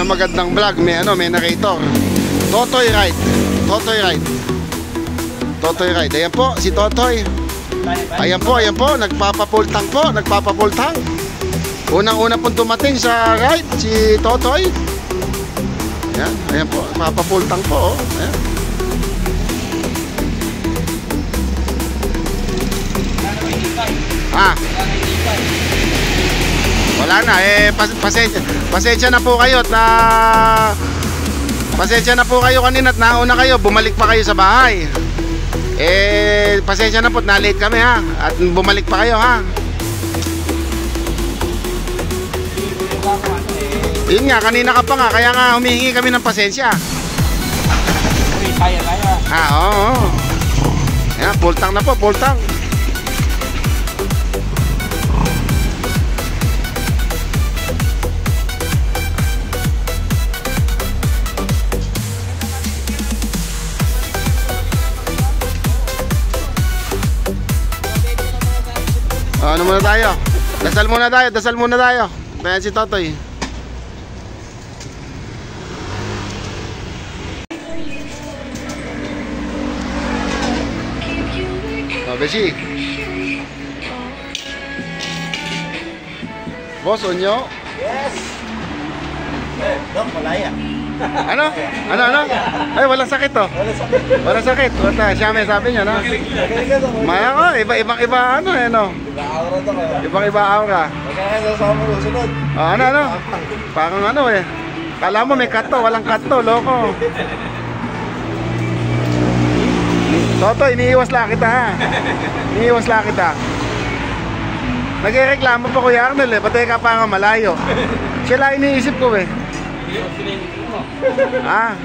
magandang vlog, may narrator. Totoy Ride. Totoy Ride. Totoy Ride. Ayan po, si Totoy. Ayan po, nagpapapultang po, nagpapapultang. Unang-una pong dumating sa ride, si Totoy. Ayan po, nagpapapultang po. Ayan. Wala na, pasensya na po kayo pasensya na po kayo kanina at nauna kayo, bumalik pa kayo sa bahay. Pasensya na po, na-late kami ha. At bumalik pa kayo ha. Yun nga, kanina ka pa nga, kaya nga humihingi kami ng pasensya. Oo. Ayan, pultang na po, pultang. Ano muna tayo? Dasal muna tayo. Ayan si Totoy. Beshi. Boss, unyo? Yes. Dok, malaya. Ano? Ay, walang sakit to. Walang sakit. Siya may sabi niya, no? Maya ko, ibang-iba ano eh, no? Iba-aura to kayo. Ibang-iba aura. Magkakasama sa mo sunod. Ano? Parang ano eh. Kala mo may kato, walang kato, loko. Totoy, iniiwas lang kita ha. Iniiwas lang kita. Nagreklamo pa Kuya Arnel eh. Pati ka pa nga malayo. Siya lang iniisip ko eh.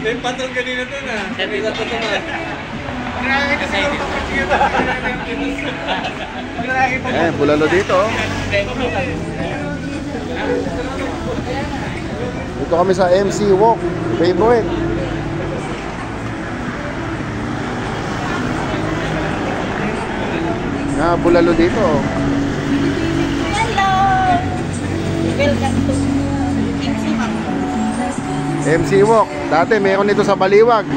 May patron kanina to na. Sabi ko to na. Bulalo dito. Dito kami sa MC Walk. Favorite. Bulalo dito. Hello! Welcome to MC Walk. MC Walk. Dati meron dito sa Baliwag.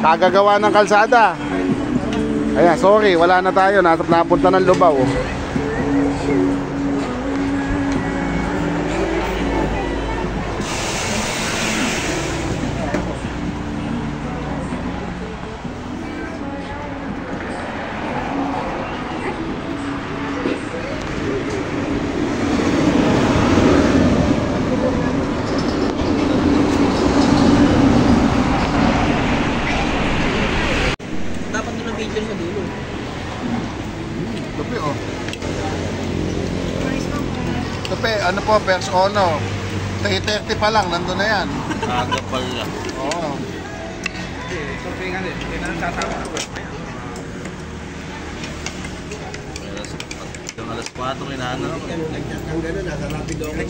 Kagagawa ng kalsada. Ayan, sorry, wala na tayo. Napunta ng Lubao. Ano po, first ono 3:30 pa lang, nandun na yan. Aga pala. Oo. Sorry nga din, hindi na tatama ako. Alas 4 hinahanap. Ang gano'n, nasa rapido ako.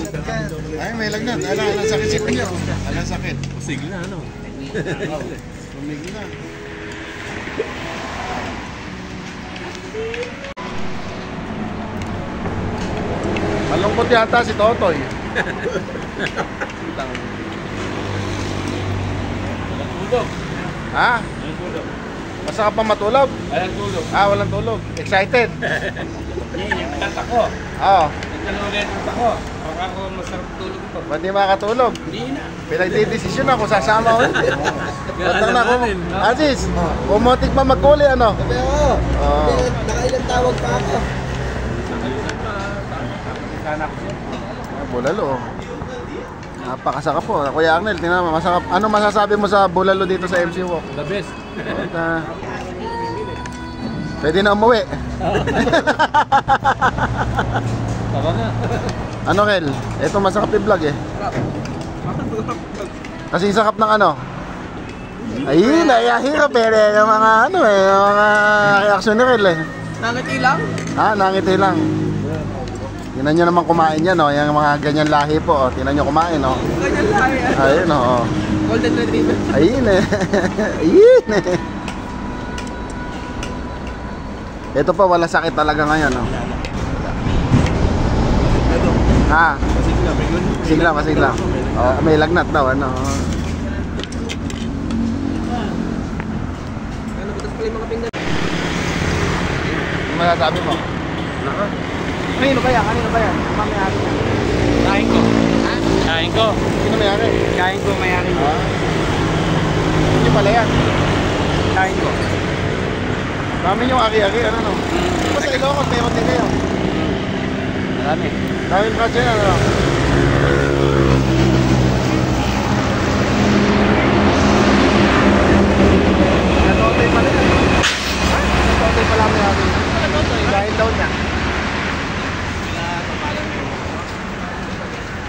Ay, may lagnat. Alang sakit si Kunyo. Alang sakit. Pusigil na, ano? Pumigil na. Malungkot yata si Totoy. Tulog. Ha? Tulog. Basta ka pa matulog? Walang tulog. Walang tulog. Excited? Yung kanta ko. Oo. Nagkanulit kanta ko. Baka ako masarap tulog ito. Ba't di makatulog? Hindi na. Pinagdidesisyon ako, sasama ko. Batang na ako. Aziz, pumotik pa magkuli, ano? Sabi ako. Oo. Nakailang tawag pa ako. Bulalo. Napakasarap po. Kuya Arnel, tingnan mo, masarap. Ano masasabi mo sa bulalo dito sa MC Walk? The best. Pwede na umuwi. Tama na. Ano, Kel? Ito masarap i-vlog eh. Kasi sakap ng ano? Ayun, hirap eh. Yung mga ano eh, yung mga reaksyon ni Kel eh. Nangiti lang? Nangiti lang. Tingnan nyo naman kumain yan, no? Yung mga ganyan lahi po, tingnan nyo kumain, no? Ganyan lahi. Ayun, no? Golden Retriever. Ayun eh. Ayun eh. Ito pa, wala sakit talaga ngayon, no? Ha? Masigla. Oh, may lagnat daw, ano. Ano, butas pala yung mga pinggan. Ano masasabi mo? Kanino ba yan? Mamayari yan. Kain ko. Ha? Kain ko. Sino may-ari? Kain ko, mayari mo. Hindi pala yan. Kain ko. Dami yung aki-aki, ano no? Di ba sa Ilocos, mayroon din kayo? Marami. Daming project, ano? Natotoy pala yan. Totoy pala may-ari. Dahil daw niya.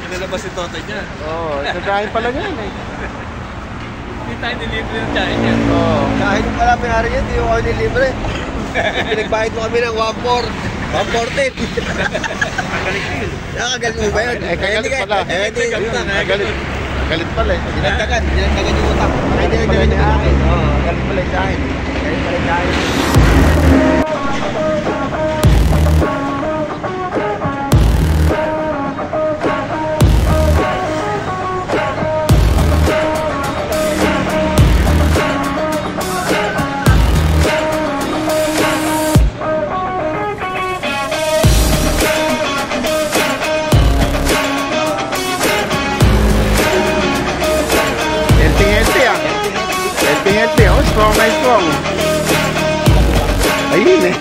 Kinalabas si Totoy niya. Oo, kagahin pala yan eh. Hindi tayo nilibre ng tiyahin niya. Oo. Kahit mo pala may-ari yan, hindi mo kami nilibre. Pinagbayad mo kami ng 114. Magaling yun. Nakagalit mo ba yun? Eh, kagalit pala. Galit. Galit pala eh. Dinagdagan yung utang. Ay, dinagdagan yung akin. Oo, galit pala yung akin. Galit pala yung akin. Healthy ah. Healthy. Oh, strong na strong. Ayun eh.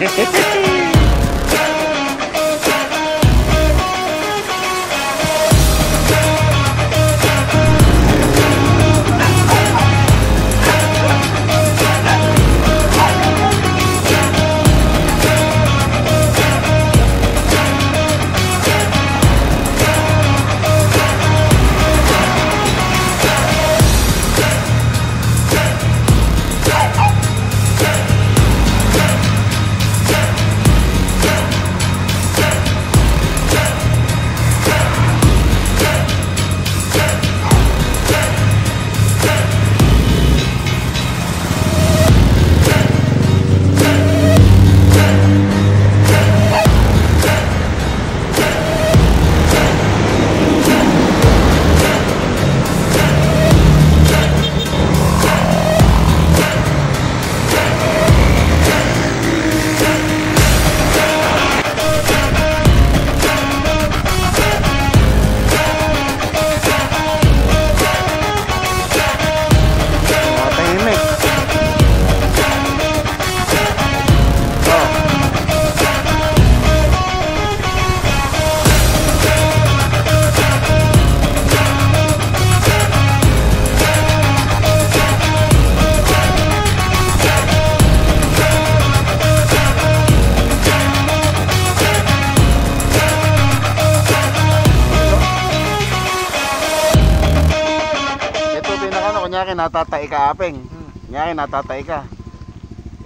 Kunyari natatay ka apeng. Kunyari natatay ka.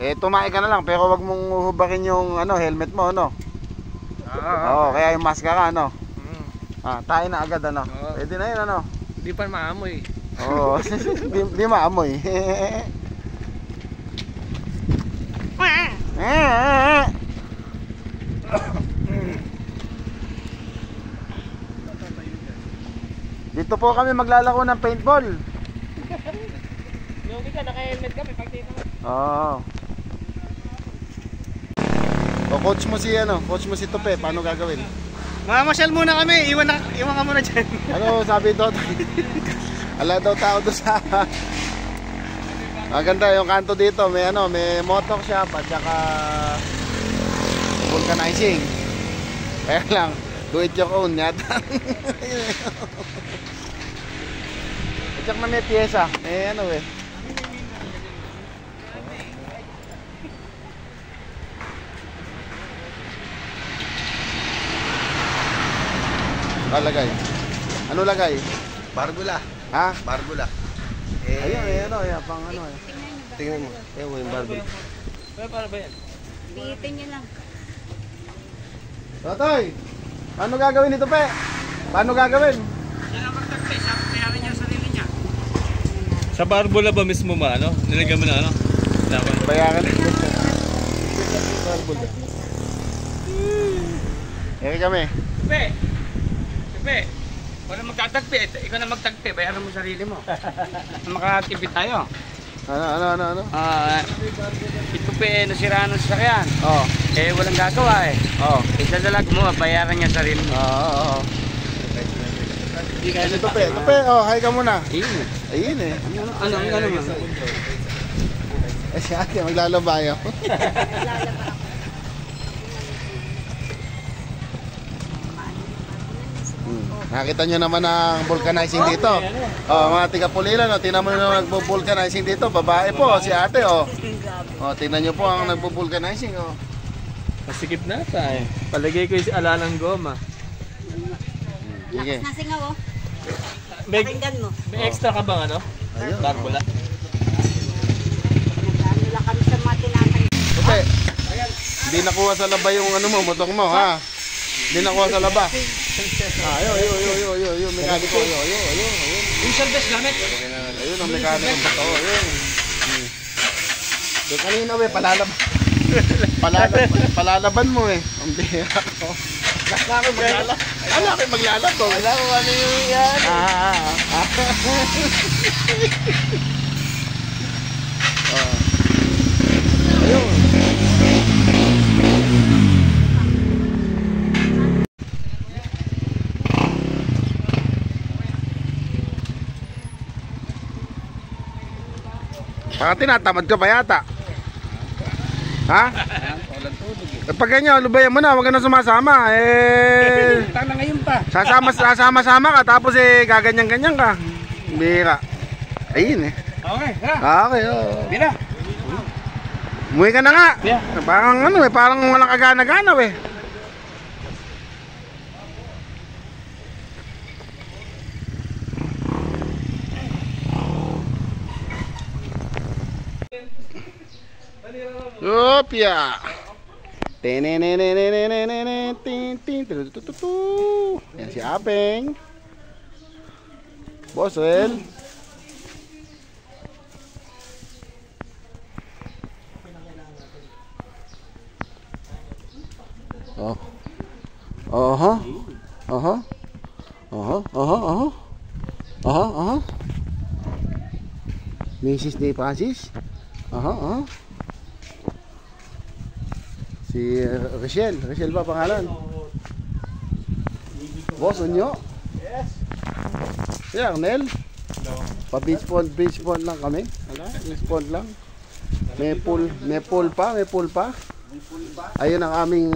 Eh tumae ka na lang pero wag mong hubakin yung ano helmet mo ano. Oo, kaya yung maskara ano. Tayo na agad ano. Pwede na yun ano. Hindi pa maamoy. Oo, di maamoy. Dito po kami maglalaro ng paintball. Lugi ka, naka-helmet kami pag dito. Oo. O coach mo si Tope, paano gagawin? Mamasyal muna kami, iwan ka muna dyan. Ano sabi doon? Ala daw tao doon sa maganda yung kanto dito, may motor shop at saka vulcanizing. Kaya lang, do it your own yata. At saka na may pyesa, lagay. Ano lagay? Barbula. Ha? Barbula. Ayun, pang Tingnan mo. Ayan mo yung barbula. Para ba yan? Bitin nyo lang. Totoy, paano gagawin nito, Pe? Paano gagawin? Yan ang magtagpay, sabi niya sarili niya. Sa barbula ba mismo ba, ano? Nilagyan mo na, ano? Bayaran. Barbula. Eri kami. Pepe! Pepe! Wala magtatagpi. Ikaw na magtagpi. Bayaran mo sarili mo. Makatipid tayo. Ano? Ito pa nasiraan ng sasakyan. Oh. Walang gagawa Oh. Isadalag mo, bayaran niya sarili mo. Oo. Ito pe. Oh, hi ka muna. Ayun eh. Ano mo? Si ate, maglalaba ako. Nakita nyo naman ang vulcanizing dito. Oh, mga tiga-Pulilan, oh, tingnan mo na nagbo-vulcanizing dito. Babae po, si ate, oh. Oh, tingnan nyo po ang nagbo-vulcanizing, oh. Masikip na tayo. Palagay ko yung alalang goma. Sige. Nasingaw, oh. Pakinggan mo. May extra ka bang ano? Ayun. Barbula. Nag-ano lang kami sa mga tinatay. Ate, hindi nakuha sa laba yung ano mo, motor mo, ha? Hindi nakuha sa laba. Ayun, mekaniko, ayun. Yung service gamit. Ayun ang mekaniko sa to, ayun. Yung kanina, we, palalaban mo, eh. Ang bihira ko. Wala kayo maglalaba. Wala ko ano yung yan. Ayun. Parang tinatamad ka pa yata. Ha? Pag ganyan, lubayan mo na, huwag ka na sumasama. Tama ngayon pa. Sasama-sama ka, tapos gaganyan-ganyan ka. Bira. Ayun eh. Okay, ha? Okay, oo. Bira. Umuwi ka na nga. Yeah. Parang ano eh, parang walang kagana-gana eh. Opya. Yan si Apeng. Bosel. Oh. Mrs. De Francis. Si Rachel ba pangalan? Boss, unyo? Yes. Si Arnel? No. Pa-beach pond lang kami. Wala, beach pond lang. May pool pa. Ayun ang aming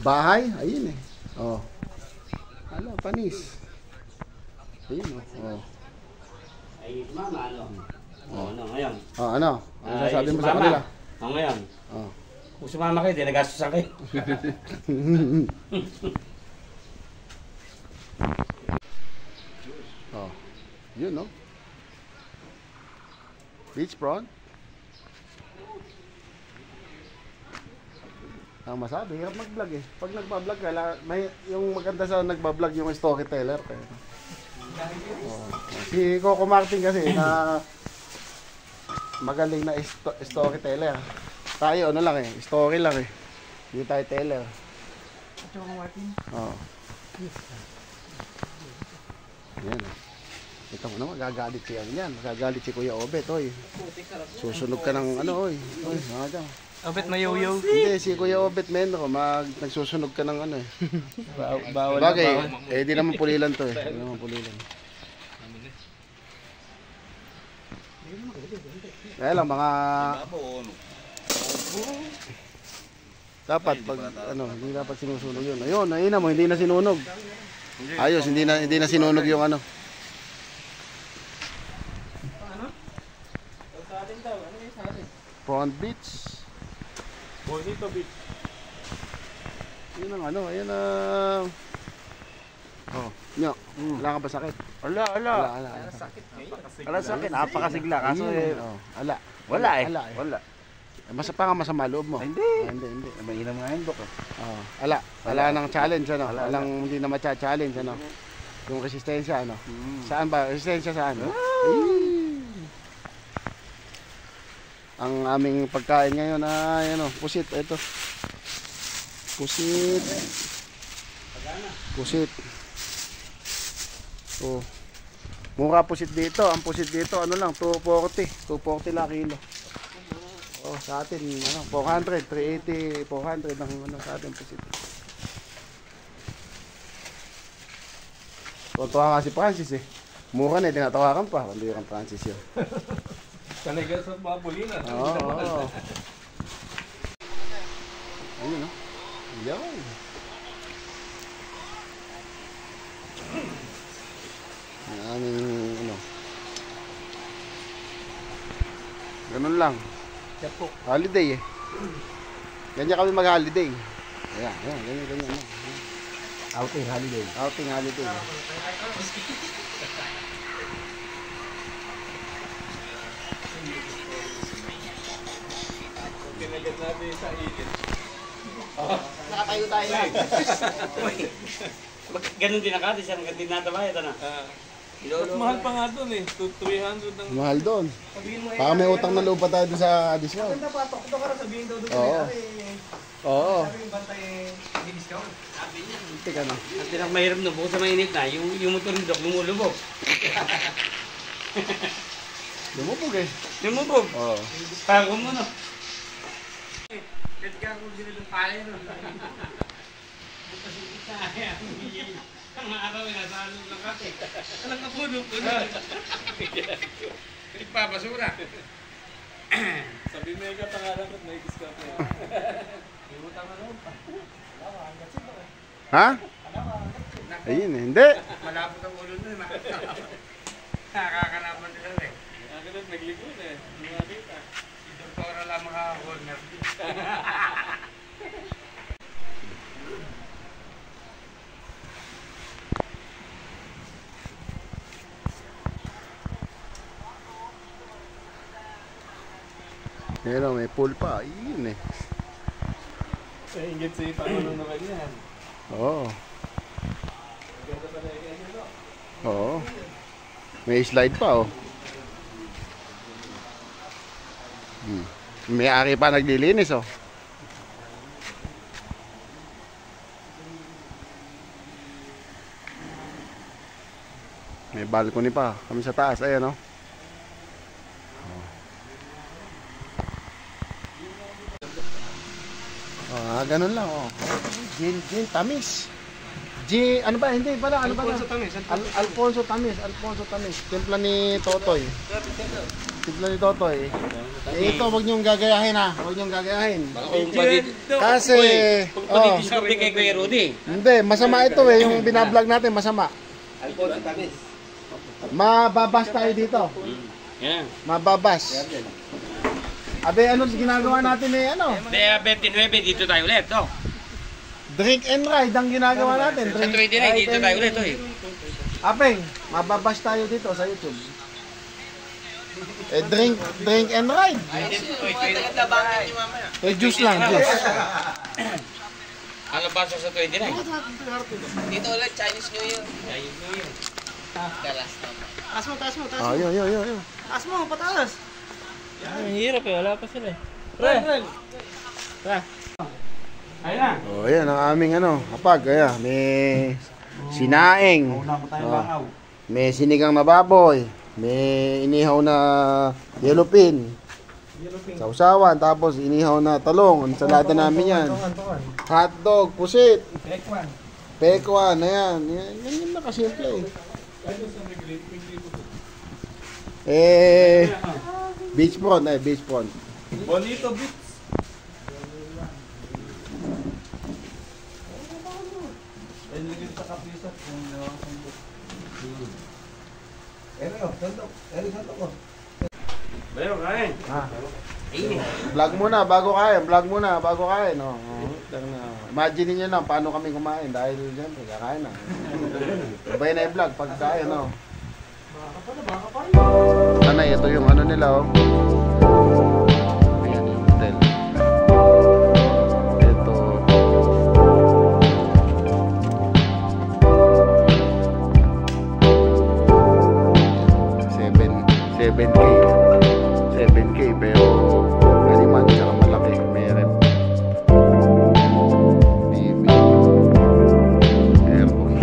bahay. Ayun eh. Oh. Ano, panis. Ayun oh. Ay, mama, ano? Ano ngayon? Ano? Ano sasabi mo sa kanila? Ngayon. Oh. Kung sumama kayo, di nagastusan kayo. Oh. Yun no? Beach front. Ang masabi, hirap mag-vlog eh. Pag nagba-vlog ka, may yung maganda sa nagba-vlog yung storyteller. Kaya. Oh. Si Coco Martin kasi na magaling na storyteller. Tayo ano lang eh, story lang eh. Hindi tayo teller. Coco Martin? Oo. Yan eh. Ito mo naman, magagalit siya yan. Magagalit si Kuya Obet, oy. Susunog ka ng ano, oy. Oy, mga dyan. Obet mayoyo. Hindi, si Kuya Obet Menro, nagsusunog ka ng ano eh. Bawal Bagay, di naman pulilan to eh. Di naman pulilan. Kaya lang, mga... Dapat pag ano, hindi dapat sinusunog yun. Ayun mo, hindi na sinunog. Ayos, hindi na sinunog yung ano. Front Beach. Bonito Beach. Yun ang ano, ayun ang... Oh, nyo, wala ka ba sakit? Ala. Sakit. Napakasigla. Kaso eh, ala. wala eh. Wala. Masama loob mo. Hindi. Hindi. Mainam nga yun, Dok. Ala ng challenge ano. Alang hindi na ma-challenge ano. Yung resistensya ano. Saan ba? Resistensya saan? Ang aming pagkain ngayon ay ano, pusit ito. Pusit. Oh. Mura pusit dito. Ang pusit dito, ano lang, 240. 240 lang kilo. Oh, sa atin, ano, 400, 380, 400 ang ano sa atin pusit. Tuwa nga si Francis eh. Mura na, tinatawakan pa. Kundi yung Francis yun. Sanay ka sa mga pulina. Oo. Ayun, no? Yan. Ang aming, ano. Ganun lang. Holiday eh. Ganyan kami mag-holiday. Ayan, ganyan. Outing holiday. Outing holiday. Kinagat natin sa ilit. Nakatayo tayo lang. Ganun din nakati siya ng tinatabayan ito na. Mas mahal pa nga doon eh. 300 ang... Mahal doon. Baka may utang na loob pa tayo doon sa discount. Ganda pa, ito ka sabihin daw doon. Oo. Oo. Sabi yung bantay may discount. Tika na. Ang pinakamahirap no, bukod sa mainit na, yung motor ni Doc lumulubog. Lumubog eh. Lumubog. Oo. Pagod mo no. Kaya kung sino yung pala yun. Ang araw ay nasa along lang kasi. Alam ka puno. Nagpapasura. Sabi mo yung kapangalan at may discount na yun. Ha? Ayun eh. Hindi. Malapot ang ulo nun. Nakakanapan nila eh. Nakakalat, nagligo na eh. Nakakita. Si Doktora lang makaka-corner. Meron, may pool pa. Ayun eh. Ingit sa ipangunan na kanyan. Oo. Ganda pala yung ganyan no? Oo. May slide pa oh. May ari pa naglilinis oh. May balcony pa kami sa taas. Ayan oh. Ganun lang oh. Gin, tamis. Ano ba? Hindi pala. Ano ba? Alfonso Tamis. Timpla ni Totoy. Ito, wag niyong gagayahin ha. Huwag niyong gagayahin. Kasi, oh, Sabi kay Kuya Rudy. hindi, masama ito eh. Yung binablog natin, masama. Alfonso Tamis. Mababas tayo dito. Yan. Mababas. Abe, ano ginagawa natin eh, ano? Kaya 29 dito tayo ulit. No? Drink and ride ang ginagawa natin. Sa 29 dito tayo ulit. Eh. Apeng, mababas tayo dito sa YouTube. Drink and ride. Juice lang, juice. Ano ba sa 29? Dito ulit, Chinese New Year. Chinese New Year. Taas mo. Oh, yun. Taas mo, pataas. Ang hirap eh, wala pa sila eh. Pre! Ayun na. Oh, ayan ang aming ano, kapag, ayan, may sinaing. Oh, may sinigang na baboy. May inihaw na yellowfin. Sausawan, tapos inihaw na talong. Ang salada namin yan. Hotdog, pusit. Pekwan, ayan. Yan na kasimple eh. Beachfront. Bonito Beach. Ay, lagyan sa kapisa. Santok ko. Bayo, kain. Vlog muna bago kain. Oh. Imagine niyo lang paano kami kumain dahil siyempre kakain na. Sabay na i-vlog pag kain, no. Nanay, ito yung ano nila, oh. Ayan yung hotel. Ito. 7K pero animan tsaka malaki, may rep. TV, aircon.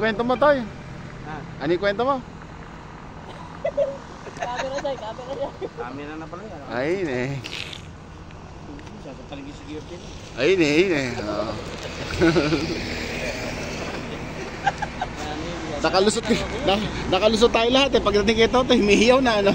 kwento mo, Toy? Ano yung kwento mo? Camera na pala yan. Ayun eh. Sasatalagin sa gear din. Ayun eh, ayun eh. Oo. Nakalusot tayo lahat eh. Pagdating kay Totoy, humihiyaw na ano.